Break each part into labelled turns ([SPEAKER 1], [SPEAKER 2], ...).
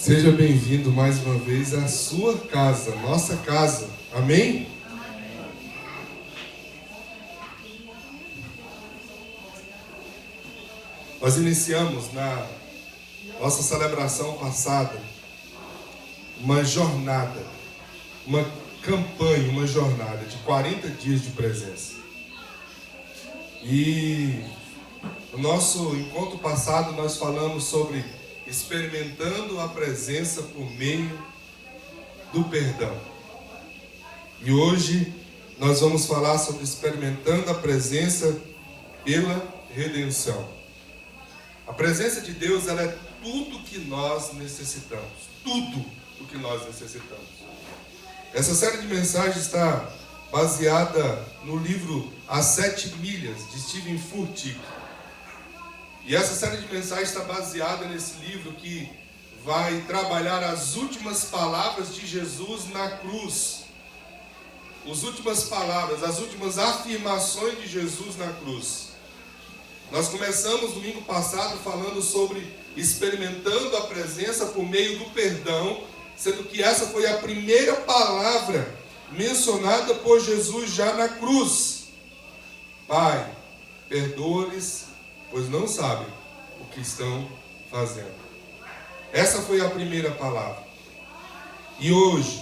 [SPEAKER 1] Seja bem-vindo mais uma vez à sua casa, nossa casa. Amém? Nós iniciamos na nossa celebração passada uma jornada, uma campanha, uma jornada de 40 dias de presença. E no nosso encontro passado nós falamos sobre experimentando a presença por meio do perdão. E hoje nós vamos falar sobre experimentando a presença pela redenção. A presença de Deus, ela é tudo que nós necessitamos. Tudo o que nós necessitamos. Essa série de mensagens está baseada no livro As 7 Milhas, de Steven Furtick. E essa série de mensagens está baseada nesse livro que vai trabalhar as últimas palavras de Jesus na cruz. As últimas palavras, as últimas afirmações de Jesus na cruz. Nós começamos domingo passado falando sobre experimentando a presença por meio do perdão, sendo que essa foi a primeira palavra mencionada por Jesus já na cruz. Pai, perdoa-lhes, pois não sabem o que estão fazendo. Essa foi a primeira palavra. E hoje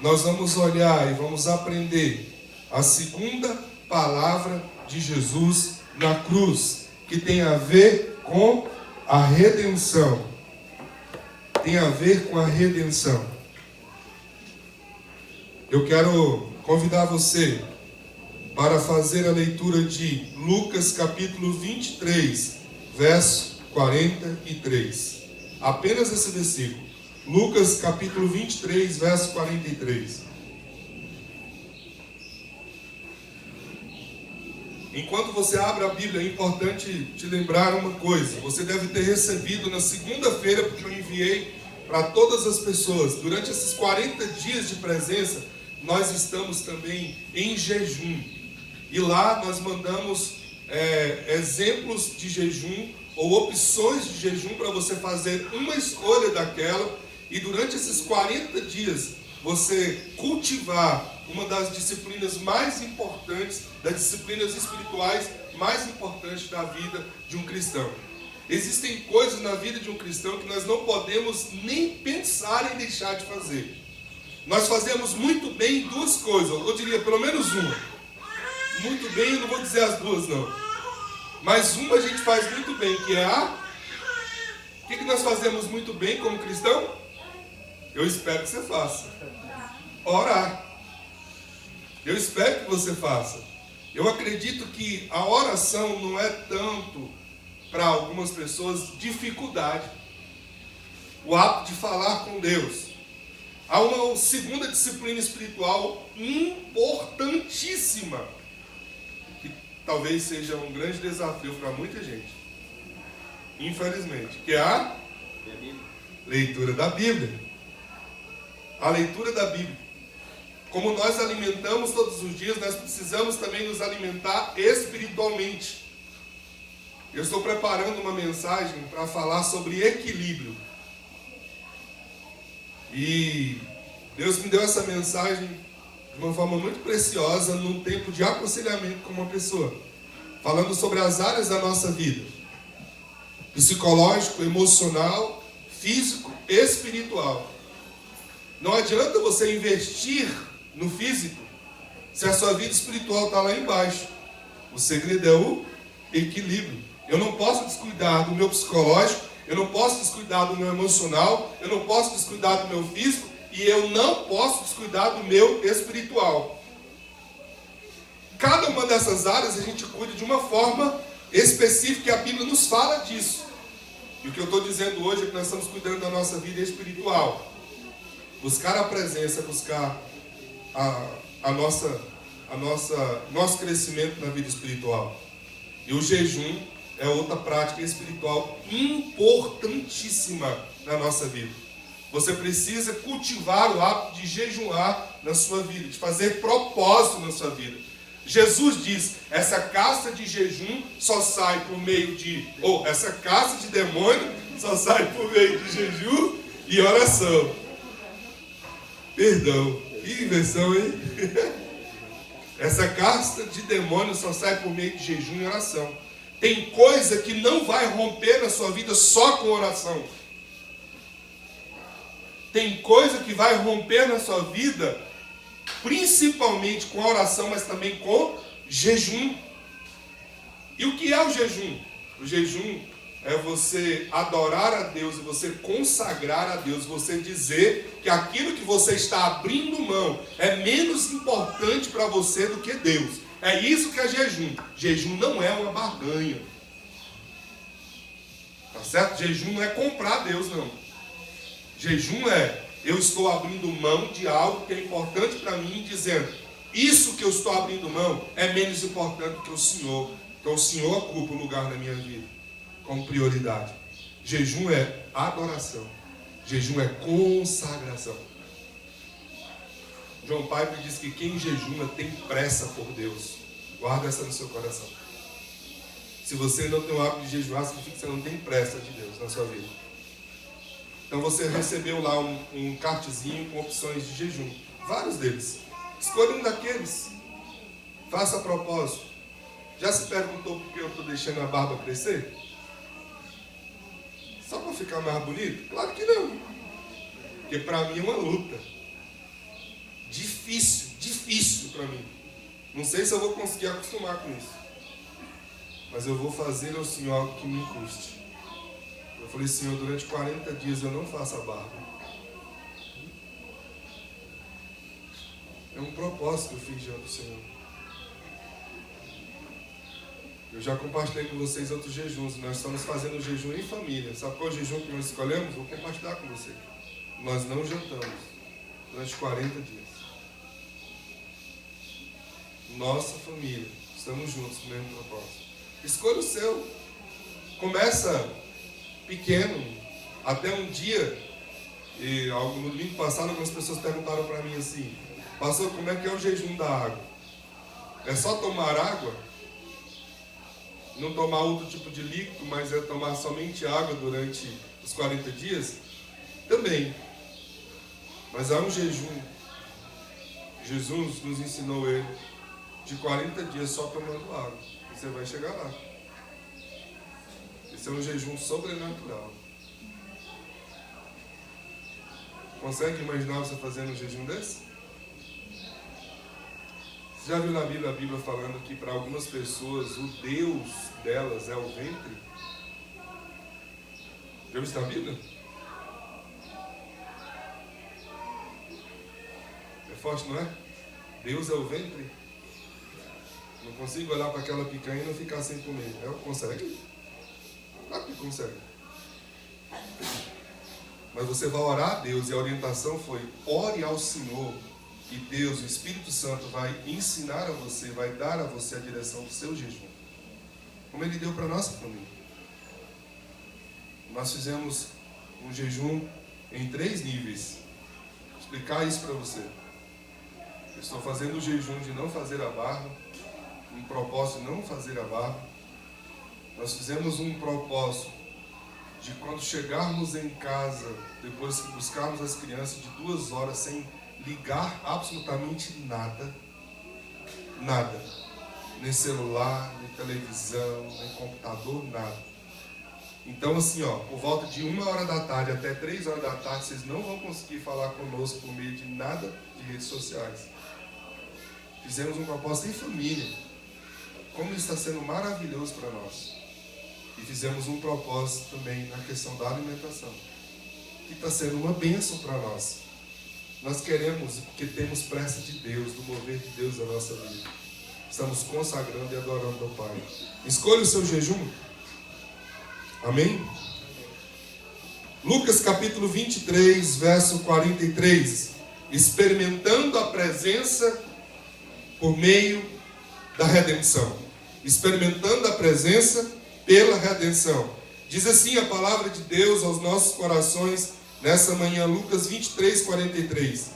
[SPEAKER 1] nós vamos olhar e vamos aprender a segunda palavra de Jesus na cruz, que tem a ver com a redenção. Tem a ver com a redenção. Eu quero convidar você para fazer a leitura de Lucas capítulo 23, verso 43. Apenas esse versículo. Lucas capítulo 23, verso 43. Enquanto você abre a Bíblia, é importante te lembrar uma coisa. Você deve ter recebido na segunda-feira, porque eu enviei para todas as pessoas. Durante esses 40 dias de presença, nós estamos também em jejum. E lá nós mandamos exemplos de jejum ou opções de jejum para você fazer uma escolha daquela. E durante esses 40 dias, você cultivar uma das disciplinas mais importantes, das disciplinas espirituais mais importantes da vida de um cristão. Existem coisas na vida de um cristão que nós não podemos nem pensar em deixar de fazer. Nós fazemos muito bem duas coisas, eu diria pelo menos uma. Muito bem, eu não vou dizer as duas não. Mas uma a gente faz muito bem, que é O que nós fazemos muito bem como cristão? Eu espero que você faça. Orar. Eu espero que você faça. Eu acredito que a oração não é tanto, para algumas pessoas, dificuldade. O ato de falar com Deus. Há uma segunda disciplina espiritual importantíssima, que talvez seja um grande desafio para muita gente, infelizmente, que é a leitura da Bíblia. A leitura da Bíblia. Como nós alimentamos todos os dias, nós precisamos também nos alimentar espiritualmente. Eu estou preparando uma mensagem para falar sobre equilíbrio. E Deus me deu essa mensagem de uma forma muito preciosa num tempo de aconselhamento com uma pessoa, falando sobre as áreas da nossa vida: psicológico, emocional, físico, espiritual. Não adianta você investir no físico se a sua vida espiritual está lá embaixo. O segredo é o equilíbrio. Eu não posso descuidar do meu psicológico, eu não posso descuidar do meu emocional, eu não posso descuidar do meu físico e eu não posso descuidar do meu espiritual. Cada uma dessas áreas a gente cuida de uma forma específica e a Bíblia nos fala disso. E o que eu estou dizendo hoje é que nós estamos cuidando da nossa vida espiritual. Buscar a presença, buscar nosso crescimento na vida espiritual. E o jejum é outra prática espiritual importantíssima na nossa vida. Você precisa cultivar o hábito de jejuar na sua vida, de fazer propósito na sua vida. Jesus diz, essa caça de jejum só sai por meio de, essa caça de demônio só sai por meio de jejum e oração. Perdão. Que invenção, hein? Essa casta de demônios só sai por meio de jejum e oração. Tem coisa que não vai romper na sua vida só com oração. Tem coisa que vai romper na sua vida principalmente com a oração, mas também com jejum. E o que é o jejum? O jejum é você adorar a Deus e você consagrar a Deus, você dizer que aquilo que você está abrindo mão é menos importante para você do que Deus. É isso que é jejum. Jejum não é uma barganha. Tá certo? Jejum não é comprar Deus, não. Jejum é, eu estou abrindo mão de algo que é importante para mim, dizendo, isso que eu estou abrindo mão é menos importante que o Senhor. Então o Senhor ocupa o lugar na minha vida, como prioridade. Jejum é adoração. Jejum é consagração. John Piper diz que quem jejuma tem pressa por Deus. Guarda essa no seu coração. Se você não tem o hábito de jejuar, significa que você não tem pressa de Deus na sua vida. Então você recebeu lá um cartezinho com opções de jejum. Vários deles. Escolha um daqueles. Faça a propósito. Já se perguntou por que eu estou deixando a barba crescer? Só para ficar mais bonito? Claro que não. Porque para mim é uma luta. Difícil para mim. Não sei se eu vou conseguir acostumar com isso. Mas eu vou fazer ao Senhor algo que me custe. Eu falei, Senhor, durante 40 dias eu não faço a barba. É um propósito que eu fiz diante do Senhor. Eu já compartilhei com vocês outros jejuns. Nós estamos fazendo jejum em família. Sabe qual é o jejum que nós escolhemos? Vou compartilhar com você. Nós não jantamos durante 40 dias. Nossa família. Estamos juntos no mesmo propósito. Escolha o seu. Começa pequeno. Até um dia, e no domingo passado, algumas pessoas perguntaram para mim assim, pastor, como é que é o jejum da água? É só tomar água? Não tomar outro tipo de líquido, mas é tomar somente água durante os 40 dias? Também. Mas há um jejum. Jesus nos ensinou ele de 40 dias só tomando água. E você vai chegar lá. Esse é um jejum sobrenatural. Consegue imaginar você fazendo um jejum desse? Você já viu na Bíblia a Bíblia falando que para algumas pessoas o Deus delas é o ventre? Já viu isso na Bíblia? É forte, não é? Deus é o ventre? Não consigo olhar para aquela picanha e não ficar sem comer. Consegue? Claro que consegue. Mas você vai orar a Deus e a orientação foi: ore ao Senhor. E Deus, o Espírito Santo, vai ensinar a você, vai dar a você a direção do seu jejum. Como Ele deu para a nossa família. Nós fizemos um jejum em 3 níveis. Vou explicar isso para você. Eu estou fazendo o jejum de não fazer a barba. Um propósito de não fazer a barba. Nós fizemos um propósito de quando chegarmos em casa, depois que buscarmos as crianças, de 2 horas sem ligar absolutamente nada, nem celular, nem televisão, nem computador, nada. Então assim, por volta de 1h da tarde até 3h da tarde, vocês não vão conseguir falar conosco por meio de nada de redes sociais. Fizemos um propósito em família, como está sendo maravilhoso para nós. E fizemos um propósito também na questão da alimentação, que está sendo uma bênção para nós. Nós queremos, porque temos pressa de Deus, do mover de Deus na nossa vida. Estamos consagrando e adorando ao Pai. Escolha o seu jejum. Amém? Lucas capítulo 23, verso 43. Experimentando a presença por meio da redenção. Experimentando a presença pela redenção. Diz assim a palavra de Deus aos nossos corações nessa manhã, Lucas 23, 43.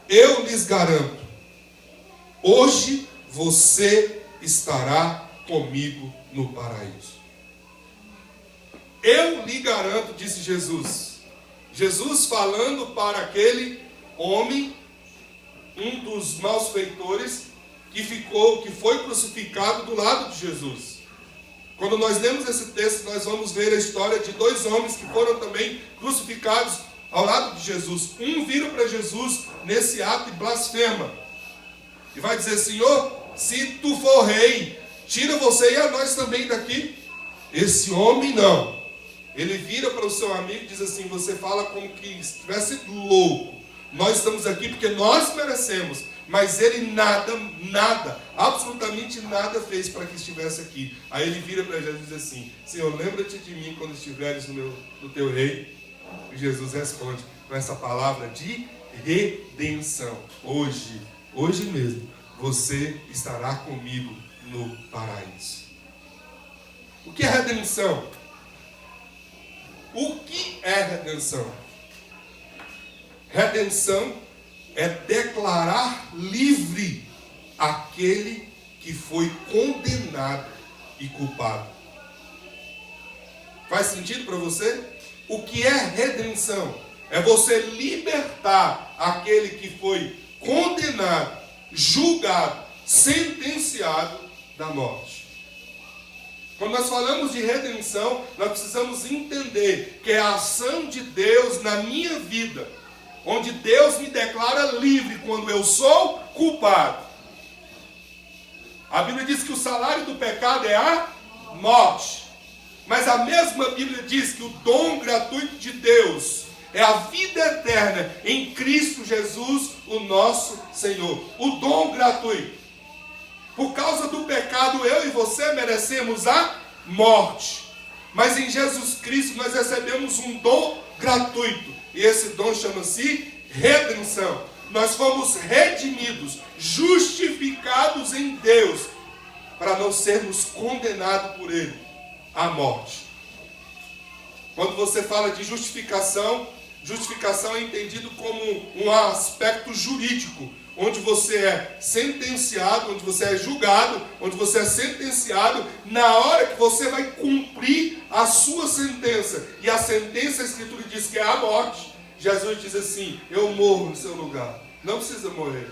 [SPEAKER 1] Eu lhes garanto, hoje você estará comigo no paraíso. Eu lhe garanto, disse Jesus, Jesus falando para aquele homem, um dos malfeitores, que foi crucificado do lado de Jesus. Quando nós lemos esse texto, nós vamos ver a história de dois homens que foram também crucificados ao lado de Jesus. Um vira para Jesus nesse ato e blasfema. E vai dizer: Senhor, se tu for rei, tira você e a nós também daqui. Esse homem não. Ele vira para o seu amigo e diz assim: você fala como que estivesse louco. Nós estamos aqui porque nós merecemos. Mas ele nada, absolutamente nada fez para que estivesse aqui. Aí ele vira para Jesus e diz assim: Senhor, lembra-te de mim quando estiveres no teu reino. E Jesus responde com essa palavra de redenção. Hoje mesmo, você estará comigo no paraíso. O que é redenção? O que é redenção? Redenção é declarar livre aquele que foi condenado e culpado. Faz sentido para você? O que é redenção? É você libertar aquele que foi condenado, julgado, sentenciado da morte. Quando nós falamos de redenção, nós precisamos entender que é a ação de Deus na minha vida, onde Deus me declara livre quando eu sou culpado. A Bíblia diz que o salário do pecado é a morte. Mas a mesma Bíblia diz que o dom gratuito de Deus é a vida eterna em Cristo Jesus, o nosso Senhor. O dom gratuito. Por causa do pecado, eu e você merecemos a morte. Mas em Jesus Cristo nós recebemos um dom gratuito. E esse dom chama-se redenção. Nós fomos redimidos, justificados em Deus, para não sermos condenados por Ele à morte. Quando você fala de justificação, justificação é entendido como um aspecto jurídico, onde você é sentenciado, onde você é julgado, onde você é sentenciado, na hora que você vai cumprir a sua sentença. E a sentença, a Escritura diz que é a morte. Jesus diz assim: eu morro no seu lugar. Não precisa morrer.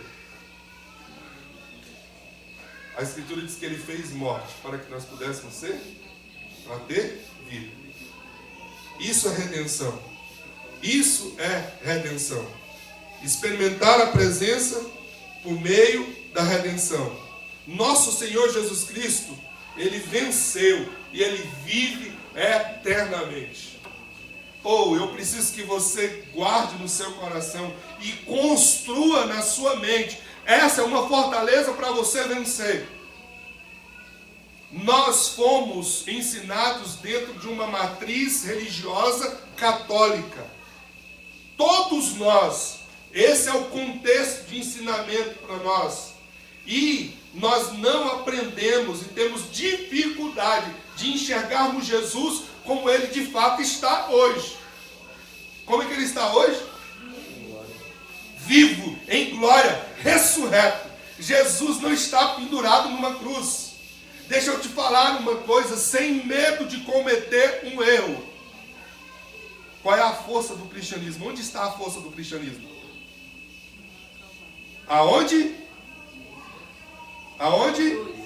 [SPEAKER 1] A Escritura diz que Ele fez morte para que nós pudéssemos ser, para ter vida. Isso é redenção. Isso é redenção. Experimentar a presença por meio da redenção. Nosso Senhor Jesus Cristo, Ele venceu e Ele vive eternamente. Eu preciso que você guarde no seu coração e construa na sua mente. Essa é uma fortaleza para você vencer. Nós fomos ensinados dentro de uma matriz religiosa católica. Todos nós. Esse é o contexto de ensinamento para nós. E nós não aprendemos e temos dificuldade de enxergarmos Jesus como Ele de fato está hoje. Como é que Ele está hoje? Vivo, em glória, ressurreto. Jesus não está pendurado numa cruz. Deixa eu te falar uma coisa, sem medo de cometer um erro. Qual é a força do cristianismo? Onde está a força do cristianismo? Aonde? Aonde?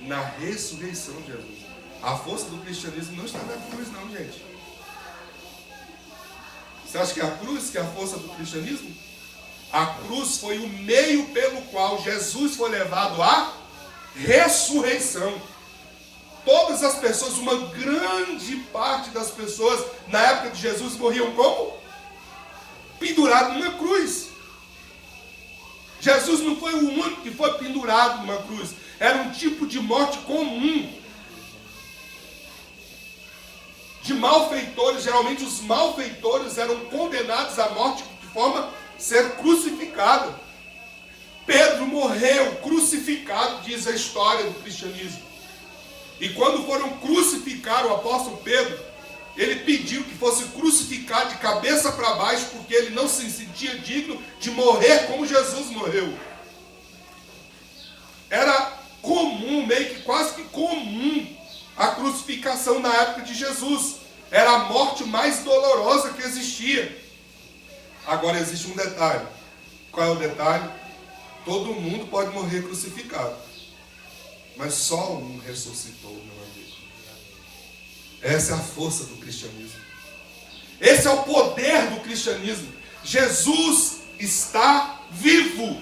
[SPEAKER 1] Na ressurreição de Jesus. A força do cristianismo não está na cruz, não, gente. Você acha que é a cruz que é a força do cristianismo? A cruz foi o meio pelo qual Jesus foi levado à ressurreição. Todas as pessoas, uma grande parte das pessoas na época de Jesus morriam como? Pendurado numa cruz. Jesus não foi o único que foi pendurado numa cruz. Era um tipo de morte comum. De malfeitores, geralmente os malfeitores eram condenados à morte de forma a ser crucificado. Pedro morreu crucificado, diz a história do cristianismo. E quando foram crucificar o apóstolo Pedro, ele pediu que fosse crucificado de cabeça para baixo, porque ele não se sentia digno de morrer como Jesus morreu. Era comum, meio que quase que comum, a crucificação na época de Jesus. Era a morte mais dolorosa que existia. Agora existe um detalhe. Qual é o detalhe? Todo mundo pode morrer crucificado, mas só um ressuscitou, meu amigo. Essa é a força do cristianismo. Esse é o poder do cristianismo. Jesus está vivo.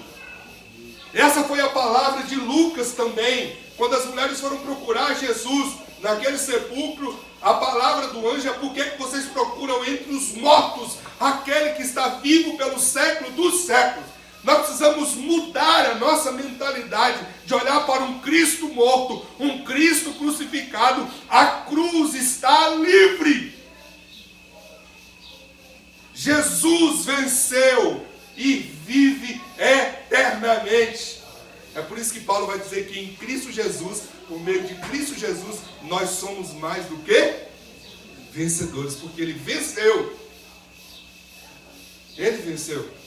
[SPEAKER 1] Essa foi a palavra de Lucas também. Quando as mulheres foram procurar Jesus naquele sepulcro, a palavra do anjo é: por que vocês procuram entre os mortos aquele que está vivo pelo século dos séculos? Nós precisamos mudar a nossa mentalidade de olhar para um Cristo morto, um Cristo crucificado. A cruz está livre. Jesus venceu e vive eternamente. É por isso que Paulo vai dizer que em Cristo Jesus, por meio de Cristo Jesus, nós somos mais do que vencedores, porque Ele venceu. Ele venceu.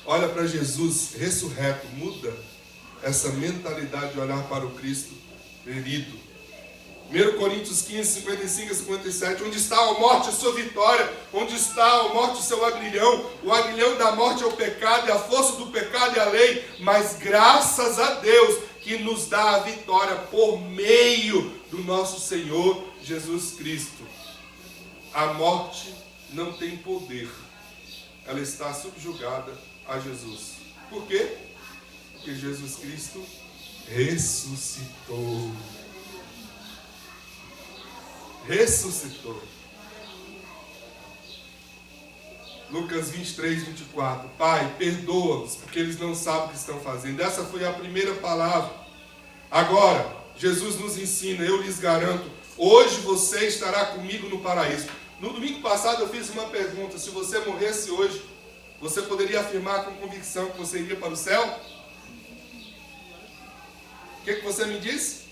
[SPEAKER 1] Olha para Jesus ressurreto, muda essa mentalidade de olhar para o Cristo ferido. 1 Coríntios 15, 55 a 57, onde está a morte, a sua vitória? Onde está a morte, o seu aguilhão? O aguilhão da morte é o pecado, e a força do pecado é a lei. Mas graças a Deus que nos dá a vitória por meio do nosso Senhor Jesus Cristo. A morte não tem poder. Ela está subjugada a Jesus. Por quê? Porque Jesus Cristo ressuscitou. Ressuscitou. Lucas 23, 24. Pai, perdoa-os, porque eles não sabem o que estão fazendo. Essa foi a primeira palavra. Agora, Jesus nos ensina: eu lhes garanto, hoje você estará comigo no paraíso. No domingo passado eu fiz uma pergunta: se você morresse hoje, você poderia afirmar com convicção que você iria para o céu? O que você me disse?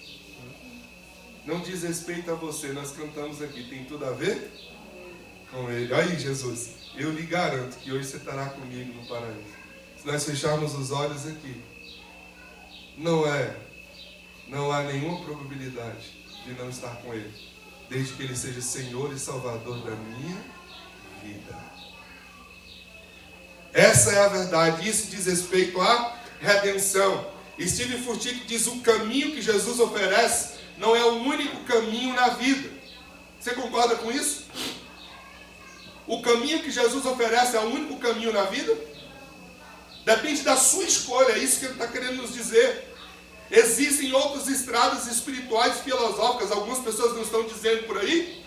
[SPEAKER 1] Não diz respeito a você, nós cantamos aqui, tem tudo a ver com Ele. Aí, Jesus, eu lhe garanto que hoje você estará comigo no paraíso. Se nós fecharmos os olhos aqui, não há nenhuma probabilidade de não estar com Ele, desde que Ele seja Senhor e Salvador da minha vida. Essa é a verdade. Isso diz respeito à redenção. Steve Furtick diz: o caminho que Jesus oferece não é o único caminho na vida. Você concorda com isso? O caminho que Jesus oferece é o único caminho na vida? Depende da sua escolha, é isso que ele está querendo nos dizer. Existem outras estradas espirituais e filosóficas, algumas pessoas não estão dizendo por aí?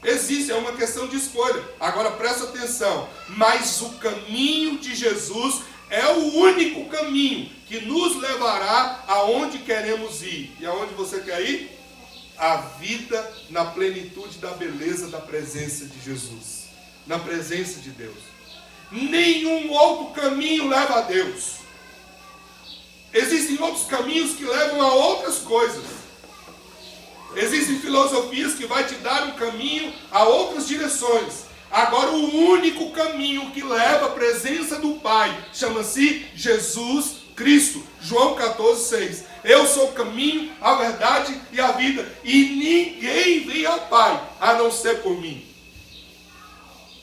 [SPEAKER 1] Existe, é uma questão de escolha. Agora presta atenção, mas o caminho de Jesus é o único caminho que nos levará aonde queremos ir. E aonde você quer ir? A vida na plenitude da beleza da presença de Jesus, na presença de Deus. Nenhum outro caminho leva a Deus. Existem outros caminhos que levam a outras coisas. Existem filosofias que vai te dar um caminho a outras direções. Agora o único caminho que leva à presença do Pai chama-se Jesus Cristo. João 14, 6. Eu sou o caminho, a verdade e a vida, e ninguém vem ao Pai a não ser por mim.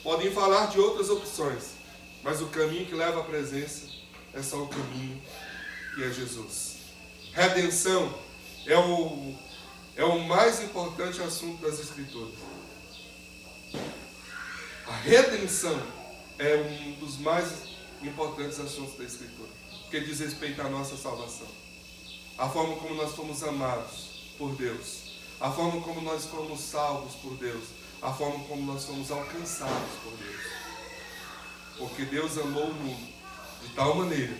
[SPEAKER 1] Podem falar de outras opções, mas o caminho que leva à presença é só o caminho que é Jesus. Redenção é o mais importante assunto das Escrituras. A redenção é um dos mais importantes assuntos da Escritura, porque diz respeito à nossa salvação. A forma como nós fomos amados por Deus, a forma como nós fomos salvos por Deus, a forma como nós fomos alcançados por Deus. Porque Deus amou o mundo de tal maneira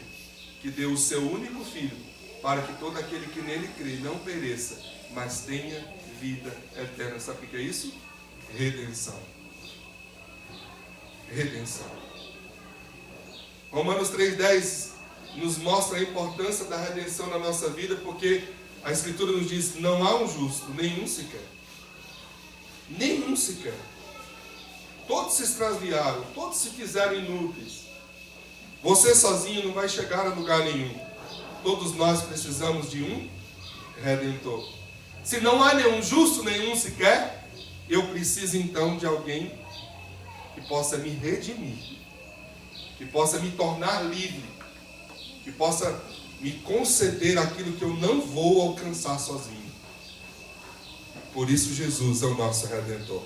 [SPEAKER 1] que deu o seu único Filho, para que todo aquele que nele crê não pereça, mas tenha vida eterna. Sabe o que é isso? Redenção. Redenção. Romanos 3,10 nos mostra a importância da redenção na nossa vida, porque a Escritura nos diz: não há um justo, nenhum sequer. Nenhum sequer. Todos se extraviaram, todos se fizeram inúteis. Você sozinho não vai chegar a lugar nenhum. Todos nós precisamos de um Redentor. Se não há nenhum justo, nenhum sequer, eu preciso então de alguém que possa me redimir, que possa me tornar livre, que possa me conceder aquilo que eu não vou alcançar sozinho. Por isso Jesus é o nosso Redentor.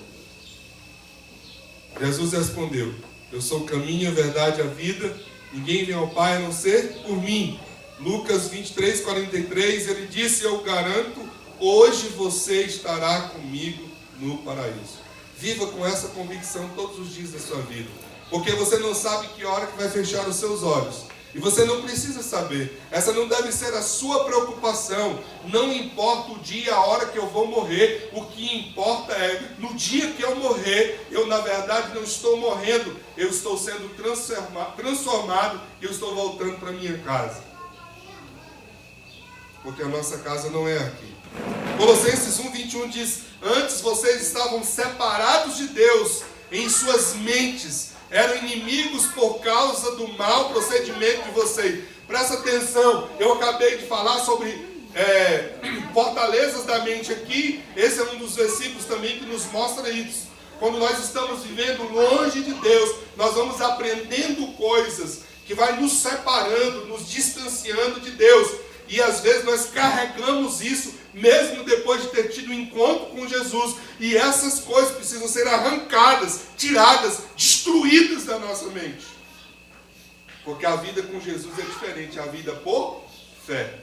[SPEAKER 1] Jesus respondeu: eu sou o caminho, a verdade e a vida, ninguém vem ao Pai a não ser por mim. Lucas 23, 43, ele disse: eu garanto, hoje você estará comigo no paraíso. Viva com essa convicção todos os dias da sua vida, porque você não sabe que hora que vai fechar os seus olhos, e você não precisa saber. Essa não deve ser a sua preocupação. Não importa o dia, a hora que eu vou morrer, o que importa é, no dia que eu morrer, eu na verdade não estou morrendo, eu estou sendo transformado e eu estou voltando para minha casa, porque a nossa casa não é aqui. Colossenses 1:21 diz: antes vocês estavam separados de Deus em suas mentes, eram inimigos por causa do mau procedimento de vocês. Presta atenção, eu acabei de falar sobre fortalezas da mente aqui. Esse é um dos versículos também que nos mostra isso. Quando nós estamos vivendo longe de Deus, nós vamos aprendendo coisas que vai nos separando, nos distanciando de Deus. E às vezes nós carregamos isso, mesmo depois de ter tido um encontro com Jesus. E essas coisas precisam ser arrancadas, tiradas, destruídas da nossa mente. Porque a vida com Jesus é diferente, a vida por fé.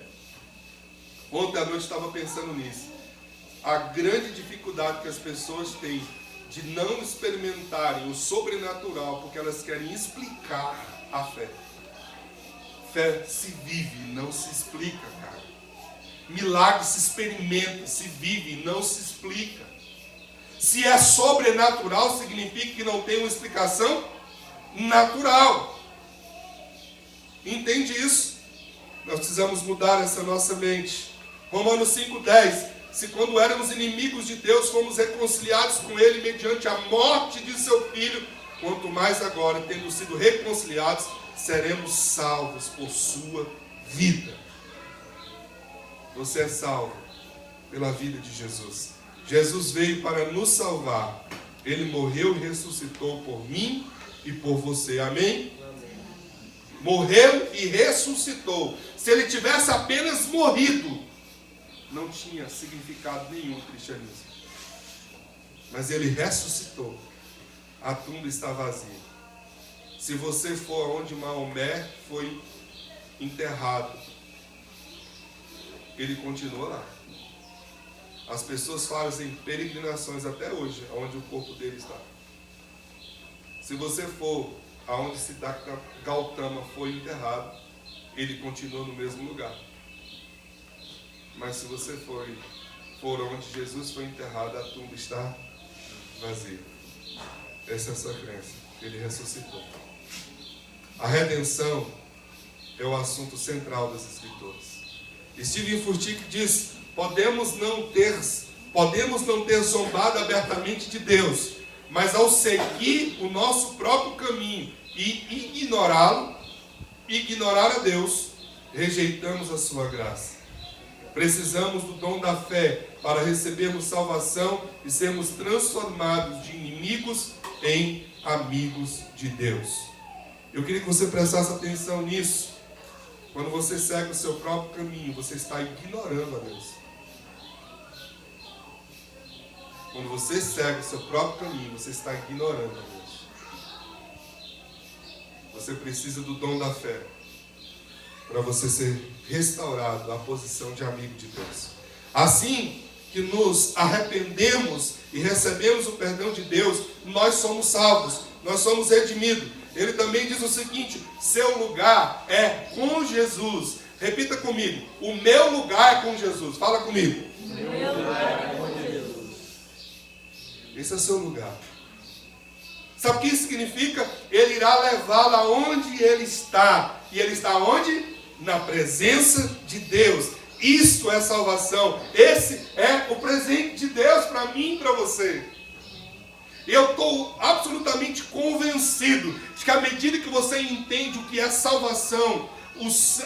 [SPEAKER 1] Ontem à noite estava pensando nisso. A grande dificuldade que as pessoas têm de não experimentarem o sobrenatural, porque elas querem explicar a fé. Fé se vive, não se explica, cara. Milagre se experimenta, se vive, não se explica. Se é sobrenatural, significa que não tem uma explicação natural. Entende isso? Nós precisamos mudar essa nossa mente. Romanos 5:10. Se quando éramos inimigos de Deus, fomos reconciliados com Ele mediante a morte de seu Filho, quanto mais agora, tendo sido reconciliados, seremos salvos por sua vida. Você é salvo pela vida de Jesus. Jesus veio para nos salvar. Ele morreu e ressuscitou por mim e por você. Amém? Morreu e ressuscitou. Se ele tivesse apenas morrido, não tinha significado nenhum o cristianismo. Mas ele ressuscitou. A tumba está vazia. Se você for onde Maomé foi enterrado, ele continua lá. As pessoas fazem peregrinações até hoje, onde o corpo dele está. Se você for aonde Siddhartha Gautama foi enterrado, ele continua no mesmo lugar. Mas se você for onde Jesus foi enterrado, a tumba está vazia. Essa é a sua crença. Ele ressuscitou. A redenção é o assunto central das Escrituras. Stephen Furtick diz: podemos não ter zombado abertamente de Deus, mas ao seguir o nosso próprio caminho e ignorá-lo, ignorar a Deus, rejeitamos a sua graça. Precisamos do dom da fé para recebermos salvação e sermos transformados de inimigos em amigos de Deus. Eu queria que você prestasse atenção nisso. Quando você segue o seu próprio caminho, você está ignorando a Deus. Quando você segue o seu próprio caminho, você está ignorando a Deus. Você precisa do dom da fé para você ser restaurado à posição de amigo de Deus. Assim que nos arrependemos e recebemos o perdão de Deus, nós somos salvos, nós somos redimidos. Ele também diz o seguinte: seu lugar é com Jesus. Repita comigo: o meu lugar é com Jesus. Fala comigo. O meu lugar é com Jesus. Esse é o seu lugar. Sabe o que isso significa? Ele irá levá-lo aonde ele está. E ele está onde? Na presença de Deus. Isto é salvação. Esse é o presente de Deus para mim e para você. Eu estou absolutamente convencido de que à medida que você entende o que é salvação,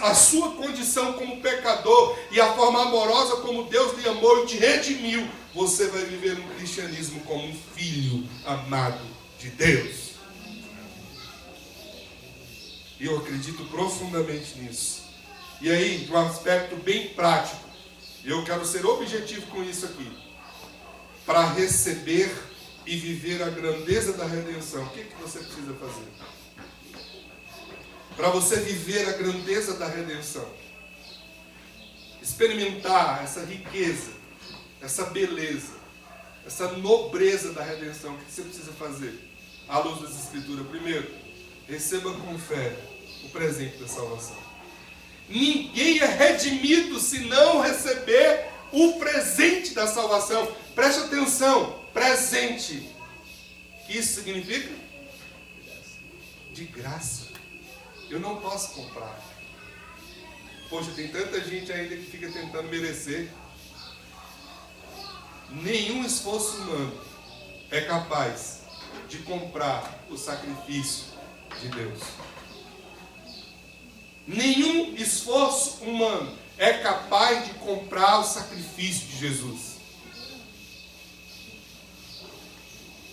[SPEAKER 1] a sua condição como pecador e a forma amorosa como Deus lhe amou e te redimiu, você vai viver um cristianismo como um filho amado de Deus. E eu acredito profundamente nisso. E aí, de um aspecto bem prático, eu quero ser objetivo com isso aqui. Para receber e viver a grandeza da redenção, o que você precisa fazer? Para você viver a grandeza da redenção, experimentar essa riqueza, essa beleza, essa nobreza da redenção, o que você precisa fazer? À luz das Escrituras, primeiro, receba com fé o presente da salvação. Ninguém é redimido se não receber o presente da salvação. Preste atenção, presente. O que isso significa? De graça. Eu não posso comprar. Poxa, tem tanta gente ainda que fica tentando merecer. Nenhum esforço humano é capaz de comprar o sacrifício de Deus. Nenhum esforço humano é capaz de comprar o sacrifício de Jesus.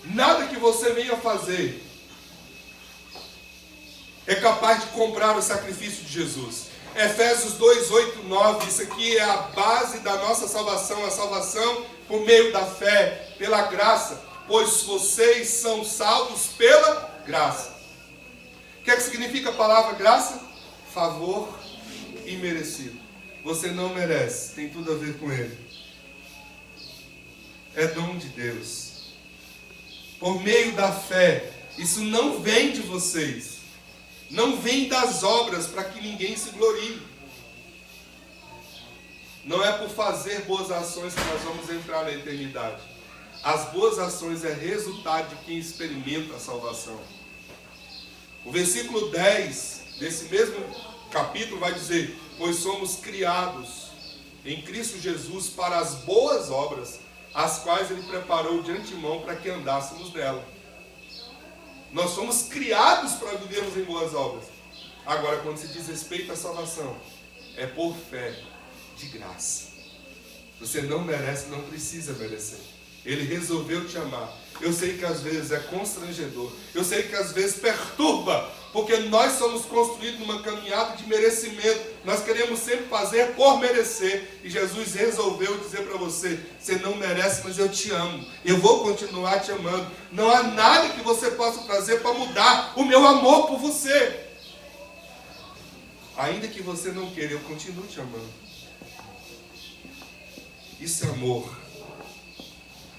[SPEAKER 1] Nada que você venha fazer é capaz de comprar o sacrifício de Jesus. Efésios 2, 8, 9, isso aqui é a base da nossa salvação, a salvação por meio da fé, pela graça, pois vocês são salvos pela graça. O que é que significa a palavra graça? Favor imerecido. Você não merece, tem tudo a ver com Ele. É dom de Deus. Por meio da fé, isso não vem de vocês. Não vem das obras para que ninguém se glorie. Não é por fazer boas ações que nós vamos entrar na eternidade. As boas ações é resultado de quem experimenta a salvação. O versículo 10 desse mesmo capítulo vai dizer: pois somos criados em Cristo Jesus para as boas obras, as quais Ele preparou de antemão para que andássemos nela. Nós somos criados para vivermos em boas obras. Agora, quando se diz respeito à salvação, é por fé, de graça. Você não merece, não precisa merecer. Ele resolveu te amar. Eu sei que às vezes é constrangedor. Eu sei que às vezes perturba. Porque nós somos construídos numa caminhada de merecimento. Nós queremos sempre fazer por merecer. E Jesus resolveu dizer para você: você não merece, mas eu te amo. Eu vou continuar te amando. Não há nada que você possa fazer para mudar o meu amor por você. Ainda que você não queira, eu continuo te amando. Isso é amor.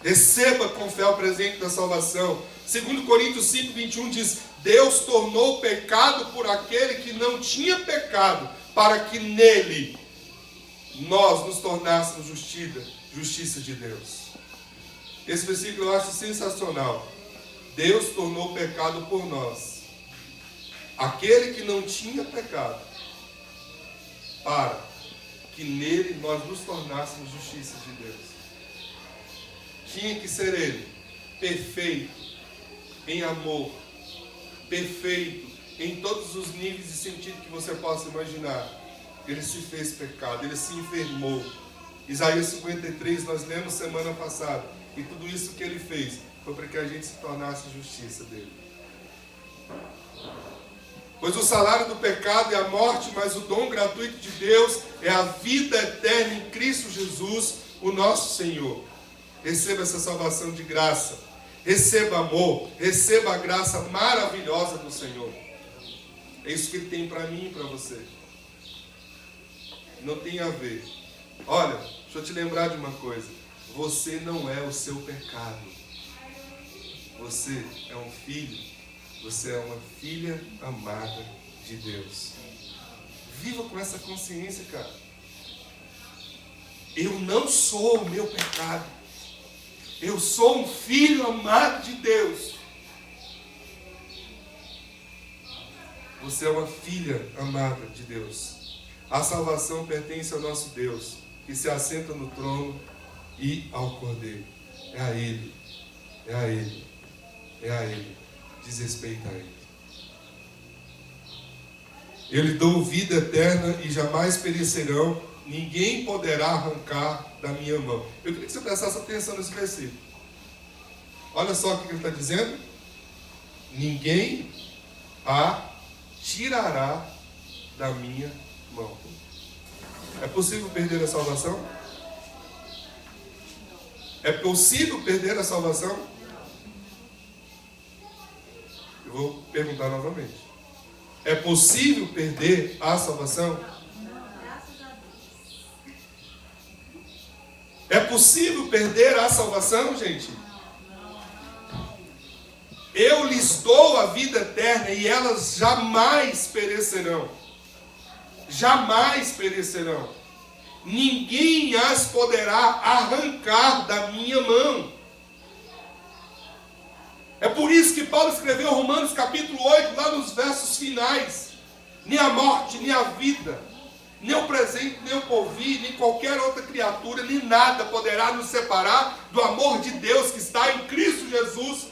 [SPEAKER 1] Receba com fé o presente da salvação. 2 Coríntios 5, 21 diz: Deus tornou pecado por aquele que não tinha pecado, para que nele nós nos tornássemos justiça de Deus. Esse versículo eu acho sensacional. Deus tornou pecado por nós, aquele que não tinha pecado, para que nele nós nos tornássemos justiça de Deus. Tinha que ser Ele, perfeito em amor, perfeito em todos os níveis e sentidos que você possa imaginar. Ele se fez pecado, Ele se enfermou. Isaías 53 nós lemos semana passada. E tudo isso que Ele fez foi para que a gente se tornasse justiça dEle. Pois o salário do pecado é a morte, mas o dom gratuito de Deus é a vida eterna em Cristo Jesus, o nosso Senhor. Receba essa salvação de graça. Receba amor. Receba a graça maravilhosa do Senhor. É isso que Ele tem para mim e para você. Não tem a ver. Olha, deixa eu te lembrar de uma coisa. Você não é o seu pecado. Você é um filho. Você é uma filha amada de Deus. Viva com essa consciência, cara. Eu não sou o meu pecado. Eu sou um filho amado de Deus. Você é uma filha amada de Deus. A salvação pertence ao nosso Deus, que se assenta no trono e ao Cordeiro. É a Ele. É a Ele. É a Ele. Diz respeito a Ele. Ele deu vida eterna e jamais perecerão ninguém poderá arrancar da minha mão. Eu queria que você prestasse atenção nesse versículo. Olha só o que ele está dizendo. Ninguém a tirará da minha mão. É possível perder a salvação? É possível perder a salvação? Eu vou perguntar novamente. É possível perder a salvação? É possível perder a salvação, gente? Eu lhes dou a vida eterna e elas jamais perecerão. Jamais perecerão. Ninguém as poderá arrancar da minha mão. É por isso que Paulo escreveu Romanos capítulo 8, lá nos versos finais. Nem a morte, nem a vida, nem o presente, nem o porvir, nem qualquer outra criatura, nem nada poderá nos separar do amor de Deus que está em Cristo Jesus.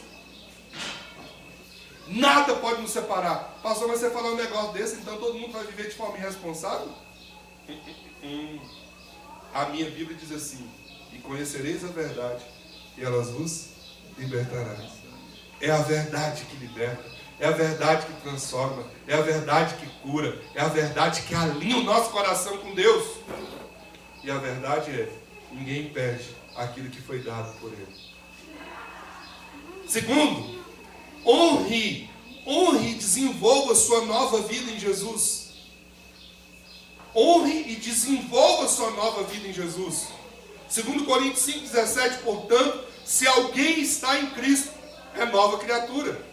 [SPEAKER 1] Nada pode nos separar. Pastor, mas você falar um negócio desse, então todo mundo vai viver de forma irresponsável? A minha Bíblia diz assim: e conhecereis a verdade, e elas vos libertarão. É a verdade que liberta, é a verdade que transforma, é a verdade que cura, é a verdade que alinha o nosso coração com Deus. E a verdade é: ninguém perde aquilo que foi dado por Ele. Segundo, honre e desenvolva sua nova vida em Jesus. Honre e desenvolva sua nova vida em Jesus. 2 Coríntios 5,17, portanto, se alguém está em Cristo, é nova criatura.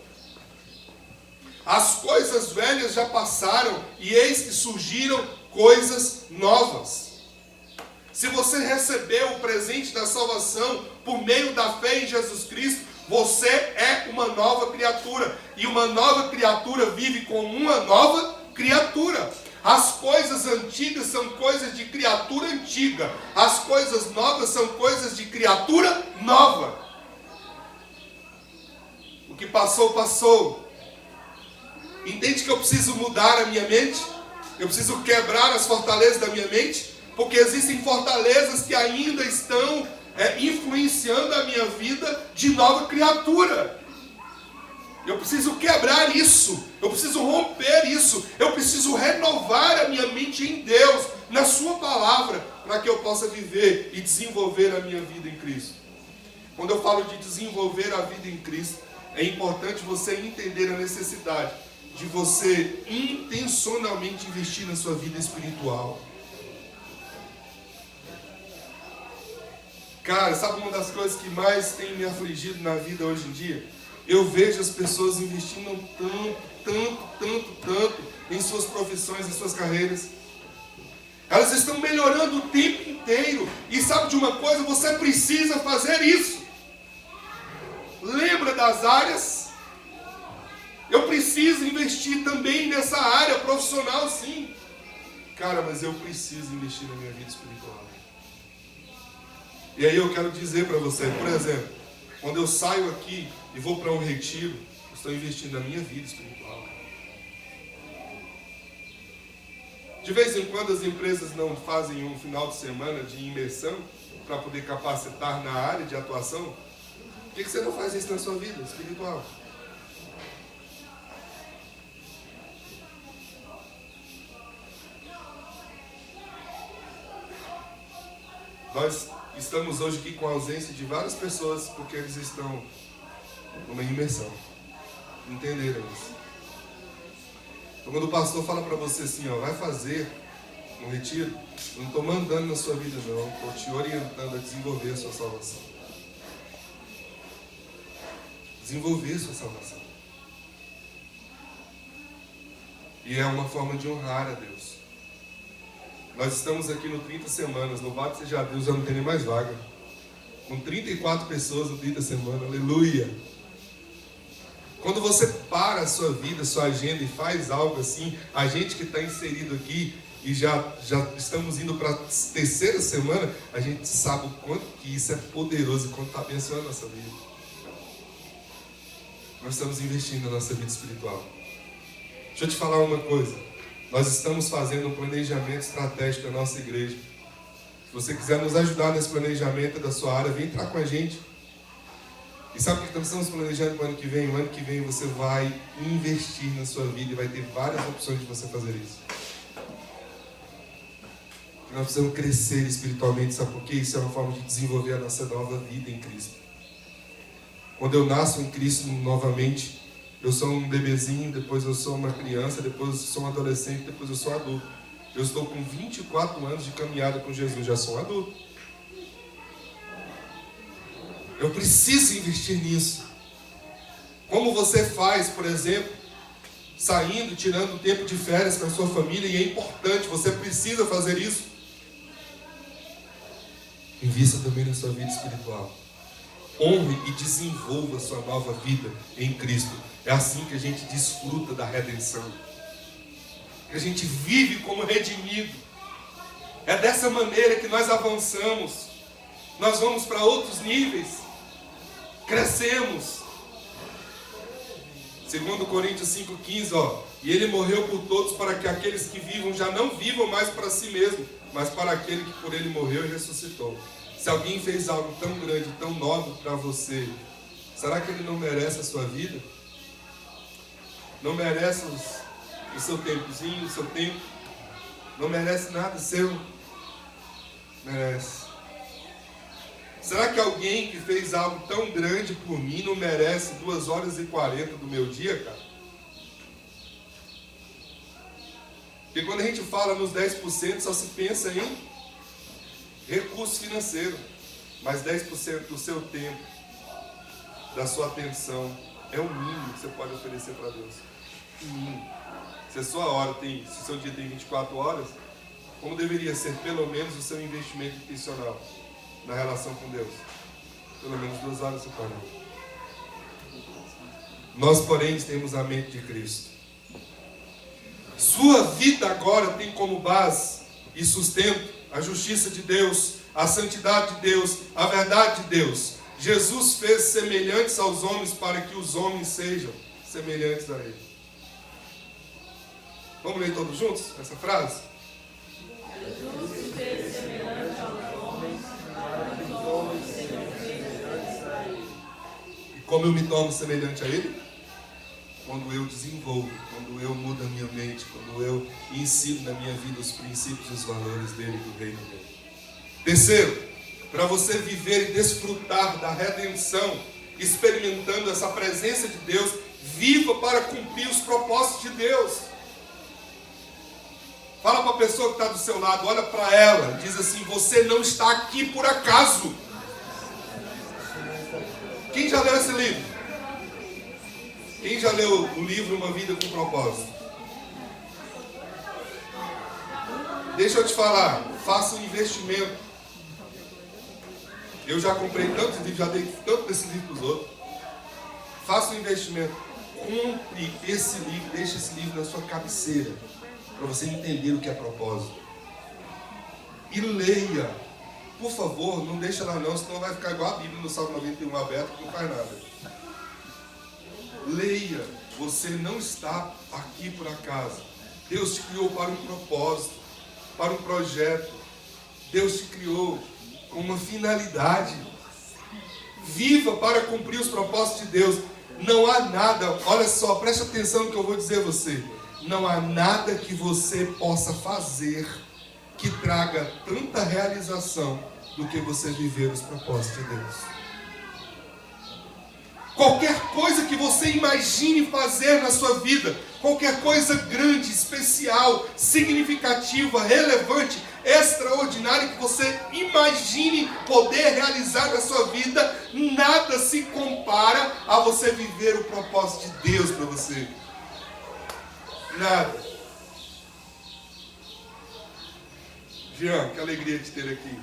[SPEAKER 1] As coisas velhas já passaram e eis que surgiram coisas novas. Se você recebeu o presente da salvação por meio da fé em Jesus Cristo, você é uma nova criatura. E uma nova criatura vive como uma nova criatura. As coisas antigas são coisas de criatura antiga. As coisas novas são coisas de criatura nova. O que passou, passou. Entende que eu preciso mudar a minha mente? Eu preciso quebrar as fortalezas da minha mente? Porque existem fortalezas que ainda estão influenciando a minha vida de nova criatura. Eu preciso quebrar isso. Eu preciso romper isso. Eu preciso renovar a minha mente em Deus, na sua palavra, para que eu possa viver e desenvolver a minha vida em Cristo. Quando eu falo de desenvolver a vida em Cristo, é importante você entender a necessidade de você intencionalmente investir na sua vida espiritual. Cara, sabe uma das coisas que mais tem me afligido na vida hoje em dia? Eu vejo as pessoas investindo tanto em suas profissões, em suas carreiras. Elas estão melhorando o tempo inteiro. E sabe de uma coisa? Você precisa fazer isso. Lembra das áreas? Eu preciso investir também nessa área profissional, sim. Cara, mas eu preciso investir na minha vida espiritual. E aí eu quero dizer para você, por exemplo, quando eu saio aqui e vou para um retiro, eu estou investindo na minha vida espiritual. De vez em quando as empresas não fazem um final de semana de imersão para poder capacitar na área de atuação. Por que você não faz isso na sua vida espiritual? Nós estamos hoje aqui com a ausência de várias pessoas porque eles estão numa imersão. Entenderam isso? Então, quando o pastor fala para você assim, vai fazer um retiro, eu não estou mandando na sua vida não, estou te orientando a desenvolver a sua salvação. Desenvolver a sua salvação. E é uma forma de honrar a Deus. Nós estamos aqui no 30 semanas, louvado seja Deus, já não tem nem mais vaga. Com 34 pessoas no 30 semanas, aleluia. Quando você para a sua vida, a sua agenda e faz algo assim, a gente que está inserido aqui e já estamos indo para a terceira semana, a gente sabe o quanto que isso é poderoso e quanto está abençoando a nossa vida. Nós estamos investindo na nossa vida espiritual. Deixa eu te falar uma coisa. Nós estamos fazendo um planejamento estratégico da nossa igreja Se você quiser nos ajudar nesse planejamento da sua área, vem entrar com a gente. E sabe o que estamos planejando para o ano que vem? O ano que vem você vai investir na sua vida e vai ter várias opções de você fazer isso. Nós precisamos crescer espiritualmente, sabe por quê? Isso é uma forma de desenvolver a nossa nova vida em Cristo. Quando eu nasço em Cristo novamente, eu sou um bebezinho, depois eu sou uma criança, depois eu sou um adolescente, depois eu sou um adulto. Eu estou com 24 anos de caminhada com Jesus, já sou um adulto. Eu preciso investir nisso. Como você faz, por exemplo, saindo, tirando tempo de férias com a sua família, e é importante, você precisa fazer isso. Invista também na sua vida espiritual. Honre e desenvolva a sua nova vida em Cristo. É assim que a gente desfruta da redenção. Que a gente vive como redimido. É dessa maneira que nós avançamos. Nós vamos para outros níveis. Crescemos. 2 Coríntios 5,15, e ele morreu por todos para que aqueles que vivam já não vivam mais para si mesmo, mas para aquele que por ele morreu e ressuscitou. Se alguém fez algo tão grande, tão nobre para você, será que ele não merece a sua vida? Não merece o seu tempozinho, o seu tempo? Não merece nada seu? Merece. Será que alguém que fez algo tão grande por mim não merece 2 horas e 40 do meu dia, cara? Porque quando a gente fala nos 10%, só se pensa em recurso financeiro. Mas 10% do seu tempo, da sua atenção, é o mínimo que você pode oferecer para Deus. O mínimo. Se a sua hora se o seu dia tem 24 horas, como deveria ser pelo menos o seu investimento intencional na relação com Deus? Pelo menos 2 horas e 40. Nós, porém, temos a mente de Cristo. Sua vida agora tem como base e sustento a justiça de Deus, a santidade de Deus, a verdade de Deus. Jesus fez semelhantes aos homens para que os homens sejam semelhantes a Ele. Vamos ler todos juntos essa frase?
[SPEAKER 2] Jesus se fez semelhante aos homens para que os homens sejam semelhantes a Ele.
[SPEAKER 1] E como eu me torno semelhante a Ele? Quando eu desenvolvo, quando eu mudo a minha mente, quando eu ensino na minha vida os princípios e os valores dele, do reino dele. Terceiro, para você viver e desfrutar da redenção, experimentando essa presença de Deus, viva para cumprir os propósitos de Deus. Fala para a pessoa que está do seu lado, olha para ela, diz assim: você não está aqui por acaso. Quem já leu esse livro? Quem já leu o livro Uma Vida com Propósito? Deixa eu te falar, faça um investimento. Eu já comprei tantos livros, já dei tanto desse livro para os outros. Faça um investimento. Compre esse livro, deixe esse livro na sua cabeceira, para você entender o que é propósito. E leia. Por favor, não deixa lá não, senão vai ficar igual a Bíblia no Salmo 91 aberto, que não faz nada. Leia, você não está aqui por acaso. Deus te criou para um propósito, para um projeto. Deus te criou com uma finalidade. Viva para cumprir os propósitos de Deus. Não há nada, olha só, preste atenção no que eu vou dizer a você. Não há nada que você possa fazer que traga tanta realização do que você viver os propósitos de Deus. Qualquer coisa que você imagine fazer na sua vida, qualquer coisa grande, especial, significativa, relevante, extraordinária que você imagine poder realizar na sua vida, nada se compara a você viver o propósito de Deus para você. Nada. Jean, que alegria de ter aqui.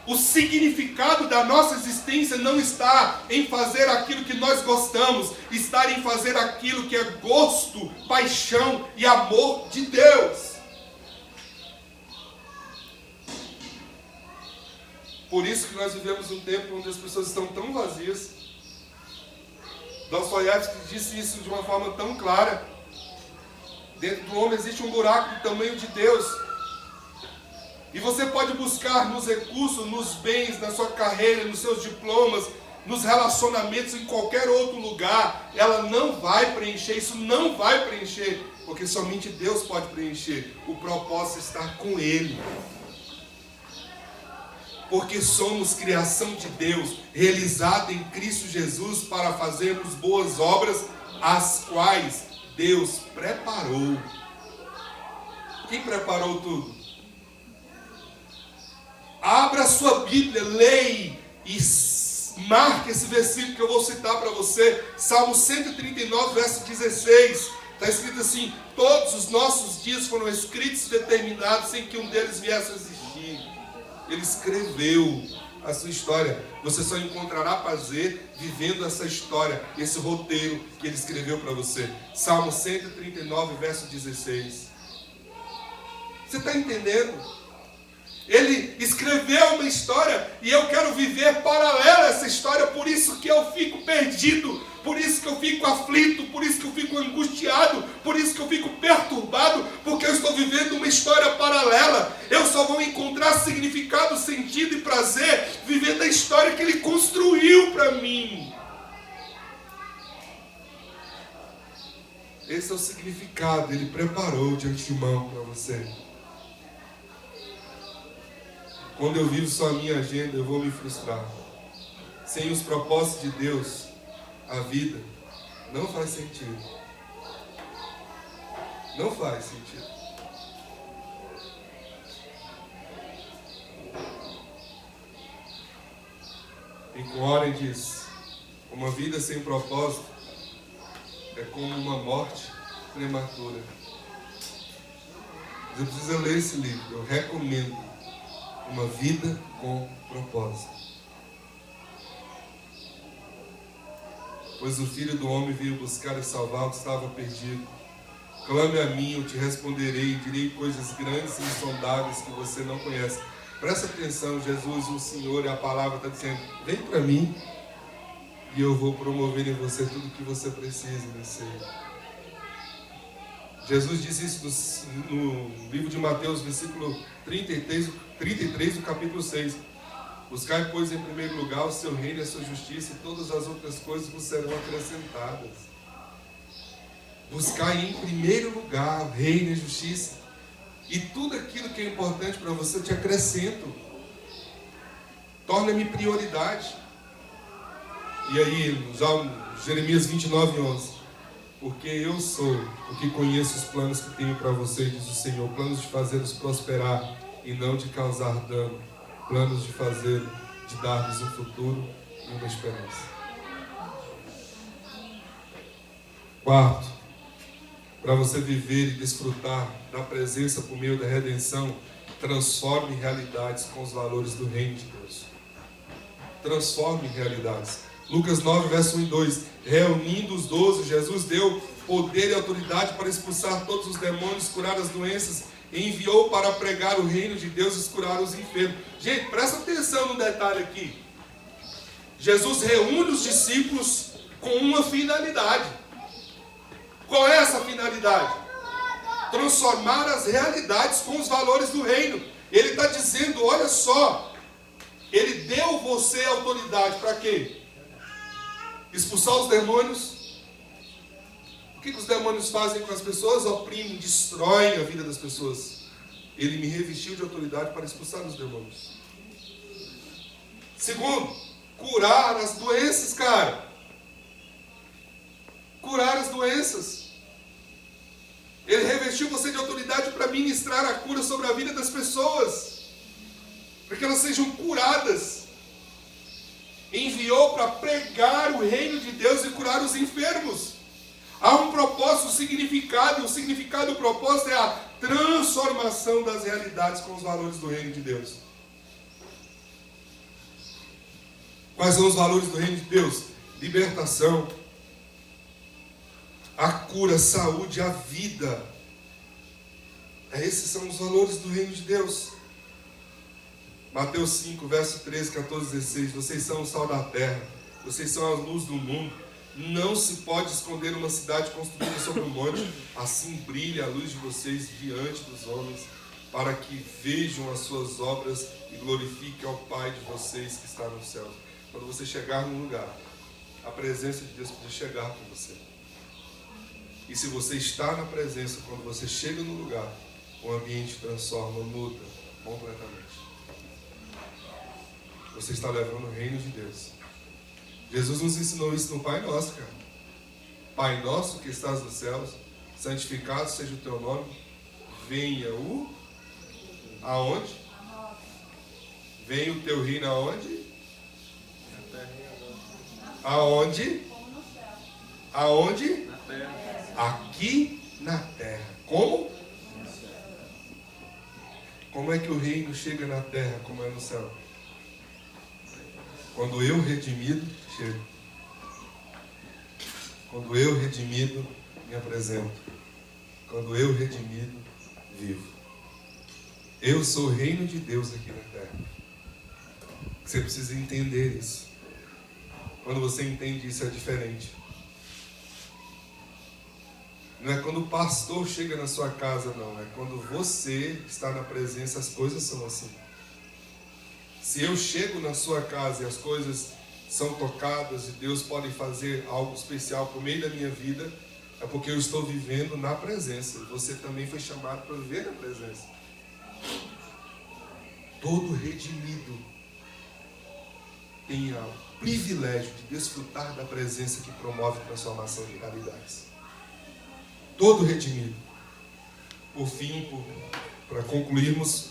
[SPEAKER 1] O significado da nossa existência não está em fazer aquilo que nós gostamos, está em fazer aquilo que é gosto, paixão e amor de Deus. Por isso que nós vivemos um tempo onde as pessoas estão tão vazias. Dostoiévski disse isso de uma forma tão clara. Dentro do homem existe um buraco do tamanho de Deus. E você pode buscar nos recursos, nos bens, na sua carreira, nos seus diplomas, nos relacionamentos, em qualquer outro lugar. Ela não vai preencher, isso não vai preencher, porque somente Deus pode preencher. O propósito está com Ele. Porque somos criação de Deus, realizada em Cristo Jesus para fazermos boas obras, as quais Deus preparou. Quem preparou tudo? Abra sua Bíblia, leia e marque esse versículo que eu vou citar para você. Salmo 139, verso 16. Está escrito assim: todos os nossos dias foram escritos e determinados sem que um deles viesse a existir. Ele escreveu a sua história. Você só encontrará prazer vivendo essa história, esse roteiro que ele escreveu para você. Salmo 139, verso 16. Você está entendendo? Ele escreveu uma história e eu quero viver paralela a essa história. Por isso que eu fico perdido, por isso que eu fico aflito, por isso que eu fico angustiado, por isso que eu fico perturbado, porque eu estou vivendo uma história paralela. Eu só vou encontrar significado, sentido e prazer vivendo a história que Ele construiu para mim. Esse é o significado, Ele preparou de antemão para você. Quando eu vivo só a minha agenda, eu vou me frustrar. Sem os propósitos de Deus, a vida não faz sentido. Não faz sentido. Rick Warren diz: uma vida sem propósito é como uma morte prematura. Você precisa ler esse livro, eu recomendo. Uma vida com propósito. Pois o Filho do Homem veio buscar e salvar o que estava perdido. Clame a mim, eu te responderei e direi coisas grandes e insondáveis que você não conhece. Presta atenção, Jesus, o Senhor e a palavra está dizendo: vem para mim e eu vou promover em você tudo o que você precisa nesse. Jesus disse isso no livro de Mateus, versículo 33 do capítulo 6. Buscai, pois, em primeiro lugar o seu reino e a sua justiça, e todas as outras coisas vos serão acrescentadas. Buscai em primeiro lugar o reino e a justiça, e tudo aquilo que é importante para você eu te acrescento. Torna-me prioridade. E aí, Jeremias 29, 11. Porque eu sou o que conheço os planos que tenho para vocês, diz o Senhor, planos de fazê-los prosperar e não de causar dano, planos de dar-lhes um futuro e uma esperança. Quarto, para você viver e desfrutar da presença por meio da redenção, transforme realidades com os valores do reino de Deus. Transforme realidades. Lucas 9, verso 1 e 2. Reunindo os 12, Jesus deu poder e autoridade para expulsar todos os demônios, curar as doenças, e enviou para pregar o reino de Deus e curar os enfermos. Gente, presta atenção no detalhe aqui. Jesus reúne os discípulos com uma finalidade. Qual é essa finalidade? Transformar as realidades com os valores do reino. Ele está dizendo, olha só, Ele deu você autoridade para quê? Expulsar os demônios. O que os demônios fazem com as pessoas? Oprimem, destroem a vida das pessoas. Ele me revestiu de autoridade para expulsar os demônios. Segundo, curar as doenças, cara. Curar as doenças. Ele revestiu você de autoridade para ministrar a cura sobre a vida das pessoas, para que elas sejam curadas. Enviou para pregar o reino de Deus e curar os enfermos. Há um propósito, um significado. O significado do propósito é a transformação das realidades com os valores do reino de Deus. Quais são os valores do reino de Deus? Libertação, a cura, a saúde, a vida. Esses são os valores do reino de Deus. Mateus 5, verso 13, 14, 16. Vocês são o sal da terra, vocês são a luz do mundo. Não se pode esconder uma cidade construída sobre um monte. Assim brilha a luz de vocês diante dos homens, para que vejam as suas obras e glorifiquem ao Pai de vocês que está nos céus. Quando você chegar num lugar, a presença de Deus precisa chegar com você. E se você está na presença, quando você chega no lugar, o ambiente transforma, muda completamente. Você está levando o reino de Deus. Jesus nos ensinou isso no Pai Nosso, cara. Pai nosso que estás nos céus, santificado seja o teu nome, venha o... Aonde? Venha o teu reino aonde? Aonde? Aonde?
[SPEAKER 2] Na terra.
[SPEAKER 1] Aqui na terra. Como? Como é que o reino chega na terra como é no céu? Quando eu redimido, chego. Quando eu redimido, me apresento. Quando eu redimido, vivo. Eu sou o reino de Deus aqui na terra. Você precisa entender isso. Quando você entende isso, é diferente. Não é quando o pastor chega na sua casa, não. É quando você está na presença, as coisas são assim. Se eu chego na sua casa e as coisas são tocadas e Deus pode fazer algo especial por meio da minha vida, é porque eu estou vivendo na presença. Você também foi chamado para viver na presença. Todo redimido tem o privilégio de desfrutar da presença que promove transformação de realidades. Todo redimido. Por fim, para concluirmos,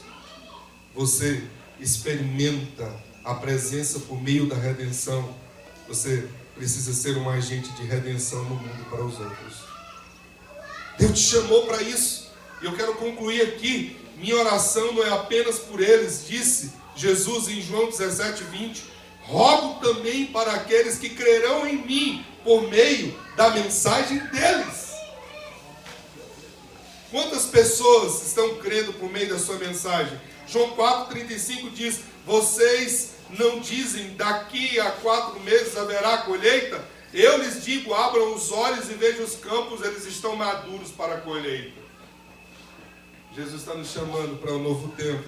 [SPEAKER 1] você experimenta a presença por meio da redenção. Você precisa ser um agente de redenção no mundo para os outros. Deus te chamou para isso. E eu quero concluir aqui. Minha oração não é apenas por eles, disse Jesus em João 17:20. Rogo também para aqueles que crerão em mim por meio da mensagem deles. Quantas pessoas estão crendo por meio da sua mensagem? João 4,35 diz: vocês não dizem daqui a 4 meses haverá colheita? Eu lhes digo, abram os olhos e vejam os campos, eles estão maduros para a colheita. Jesus está nos chamando para um novo tempo.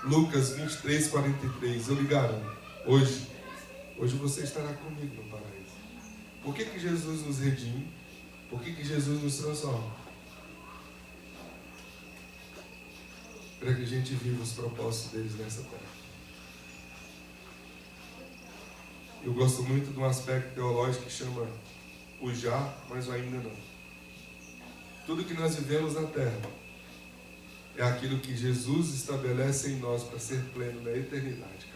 [SPEAKER 1] Lucas 23:43. Eu lhe garanto, hoje você estará comigo no paraíso. Por que Jesus nos redime? Por que Jesus nos transforma? Para que a gente viva os propósitos deles nessa terra. Eu gosto muito de um aspecto teológico que chama o já, mas o ainda não. Tudo que nós vivemos na terra é aquilo que Jesus estabelece em nós para ser pleno na eternidade, cara.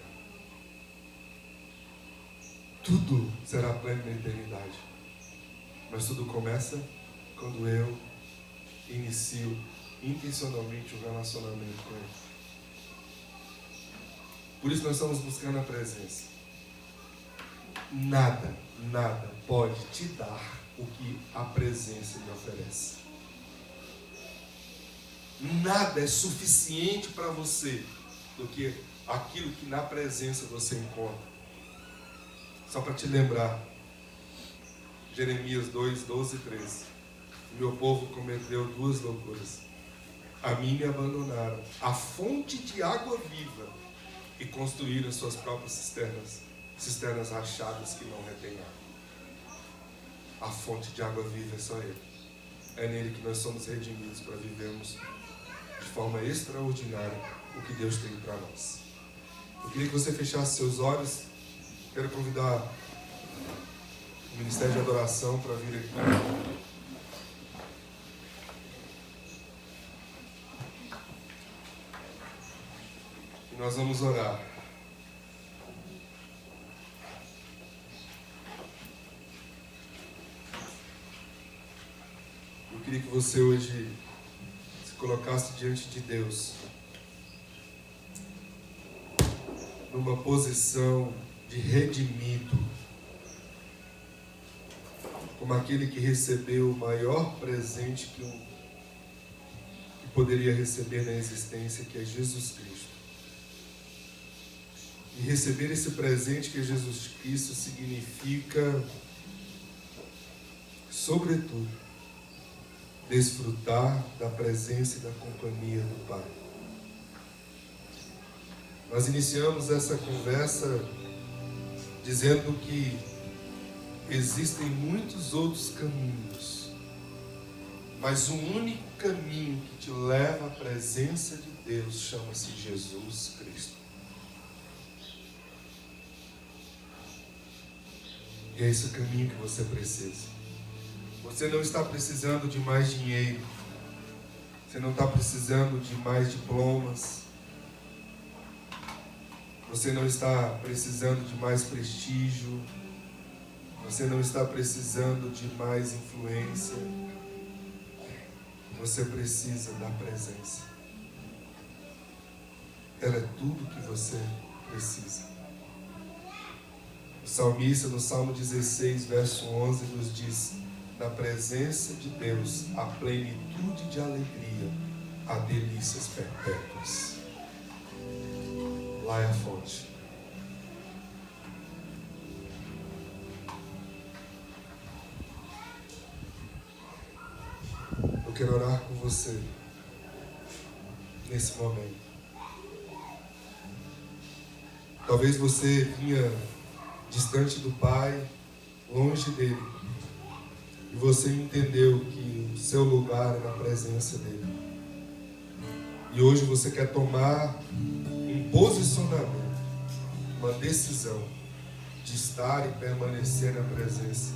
[SPEAKER 1] Tudo será pleno na eternidade. Mas tudo começa quando eu inicio intencionalmente um relacionamento com Ele. Por isso nós estamos buscando a presença. Nada pode te dar o que a presença lhe oferece. Nada é suficiente para você do que aquilo que na presença você encontra. Só para te lembrar, Jeremias 2:12-13. Meu povo cometeu 2 loucuras. A mim me abandonaram a fonte de água viva e construíram suas próprias cisternas rachadas que não retêm água. A fonte de água viva é só Ele. É nele que nós somos redimidos para vivermos de forma extraordinária o que Deus tem para nós. Eu queria que você fechasse seus olhos. Quero convidar o Ministério de Adoração para vir aqui. E nós vamos orar. Eu queria que você hoje se colocasse diante de Deus numa posição de redimido, como aquele que recebeu o maior presente que poderia receber na existência, que é Jesus Cristo. E receber esse presente que é Jesus Cristo significa, sobretudo, desfrutar da presença e da companhia do Pai. Nós iniciamos essa conversa dizendo que existem muitos outros caminhos, mas o único caminho que te leva à presença de Deus chama-se Jesus Cristo. E é esse o caminho que você precisa. Você não está precisando de mais dinheiro. Você não está precisando de mais diplomas. Você não está precisando de mais prestígio. Você não está precisando de mais influência. Você precisa da presença. Ela é tudo que você precisa. O salmista, no Salmo 16, verso 11, nos diz: na presença de Deus, há plenitude de alegria, há delícias perpétuas. Lá é a fonte. Eu quero orar com você nesse momento. Talvez você vinha distante do Pai, longe dele, e você entendeu que o seu lugar é na presença dele. E hoje você quer tomar um posicionamento, uma decisão de estar e permanecer na presença.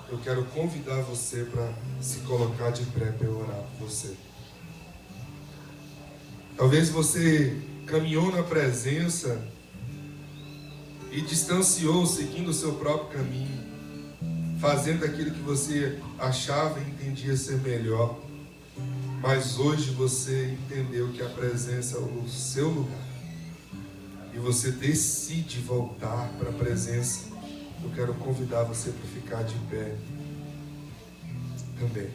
[SPEAKER 1] Eu quero convidar você para se colocar de pé para eu orar por você. Talvez você caminhou na presença e distanciou, seguindo o seu próprio caminho, fazendo aquilo que você achava e entendia ser melhor. Mas hoje você entendeu que a presença é o seu lugar. E você decide voltar para a presença. Eu quero convidar você para ficar de pé também.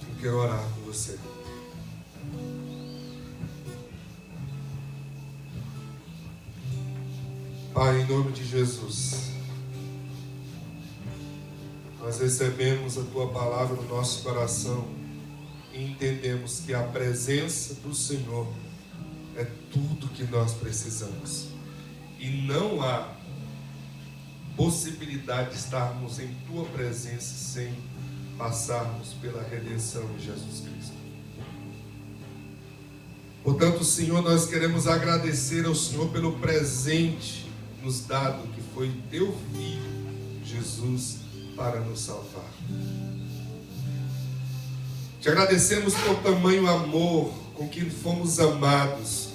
[SPEAKER 1] Eu quero orar com você. Pai, em nome de Jesus, nós recebemos a Tua palavra no nosso coração e entendemos que a presença do Senhor é tudo que nós precisamos. E não há possibilidade de estarmos em Tua presença sem passarmos pela redenção de Jesus Cristo. Portanto, Senhor, nós queremos agradecer ao Senhor pelo presente nos dado, que foi Teu Filho, Jesus, para nos salvar. Te agradecemos por tamanho amor com que fomos amados.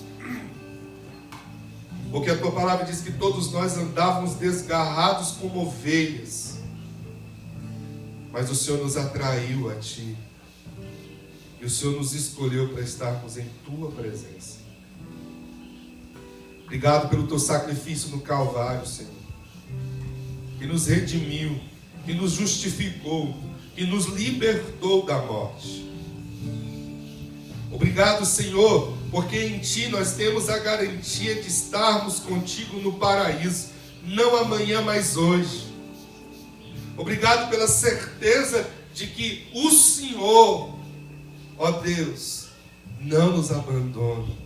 [SPEAKER 1] Porque a Tua palavra diz que todos nós andávamos desgarrados como ovelhas. Mas o Senhor nos atraiu a Ti. E o Senhor nos escolheu para estarmos em Tua presença. Obrigado pelo Teu sacrifício no Calvário, Senhor. Que nos redimiu, que nos justificou, que nos libertou da morte. Obrigado, Senhor, porque em Ti nós temos a garantia de estarmos contigo no paraíso, não amanhã, mas hoje. Obrigado pela certeza de que o Senhor, ó Deus, não nos abandona.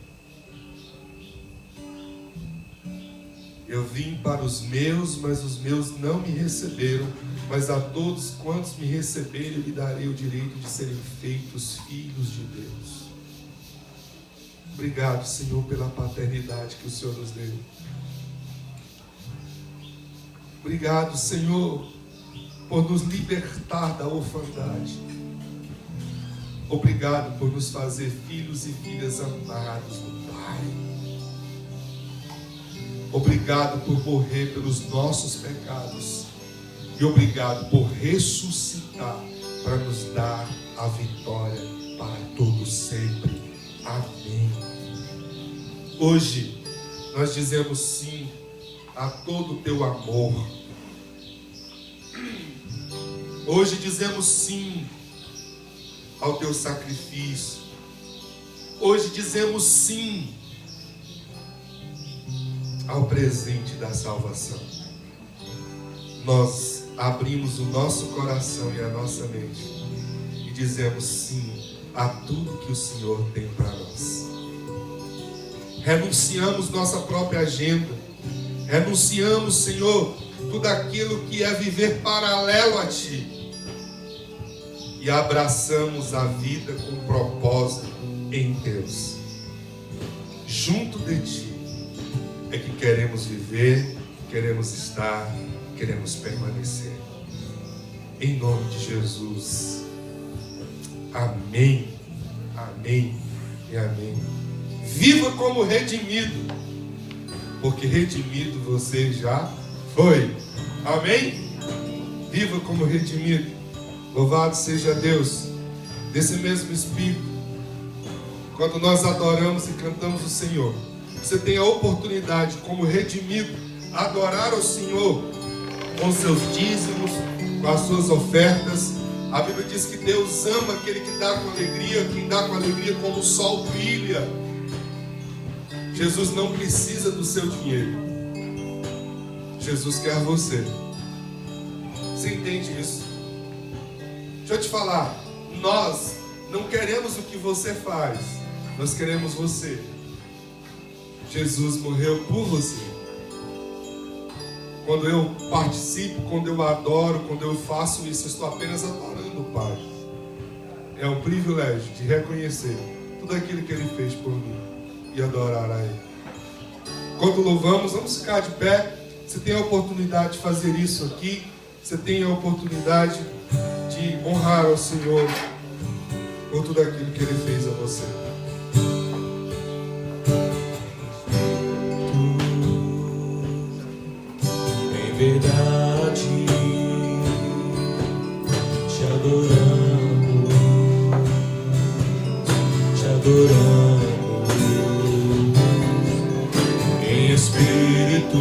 [SPEAKER 1] Eu vim para os meus, mas os meus não me receberam. Mas a todos quantos me receberem, eu lhe darei o direito de serem feitos filhos de Deus. Obrigado, Senhor, pela paternidade que o Senhor nos deu. Obrigado, Senhor, por nos libertar da orfandade. Obrigado por nos fazer filhos e filhas amados do Pai. Obrigado por morrer pelos nossos pecados. E obrigado por ressuscitar para nos dar a vitória para todo sempre. Amém. Hoje nós dizemos sim a todo o Teu amor. Hoje dizemos sim ao Teu sacrifício. Hoje dizemos sim ao presente da salvação. Nós abrimos o nosso coração e a nossa mente e dizemos sim a tudo que o Senhor tem para nós. renunciamos nossa própria agenda, renunciamos, Senhor, tudo aquilo que é viver paralelo a Ti, e abraçamos a vida com propósito em Deus. Junto de Ti é que queremos viver, queremos estar, queremos permanecer. Em nome de Jesus. Amém, amém e amém. Viva como redimido, porque redimido você já foi. Amém? Viva como redimido. Louvado seja Deus. Desse mesmo Espírito, quando nós adoramos e cantamos o Senhor, você tem a oportunidade, como redimido, adorar o Senhor com seus dízimos, com as suas ofertas. A Bíblia diz que Deus ama aquele que dá com alegria, quem dá com alegria como o sol brilha. Jesus não precisa do seu dinheiro. Jesus quer você. Você entende isso? Deixa eu te falar, nós não queremos o que você faz, nós queremos você. Jesus morreu por você. Quando eu participo, quando eu adoro, quando eu faço isso, eu estou apenas adorando o Pai. É um privilégio de reconhecer tudo aquilo que Ele fez por mim e adorar a Ele. Quando louvamos, vamos ficar de pé. Você tem a oportunidade de fazer isso aqui. Você tem a oportunidade de honrar ao Senhor por tudo aquilo que Ele fez a você.
[SPEAKER 3] Em verdade, te adoramos, em espírito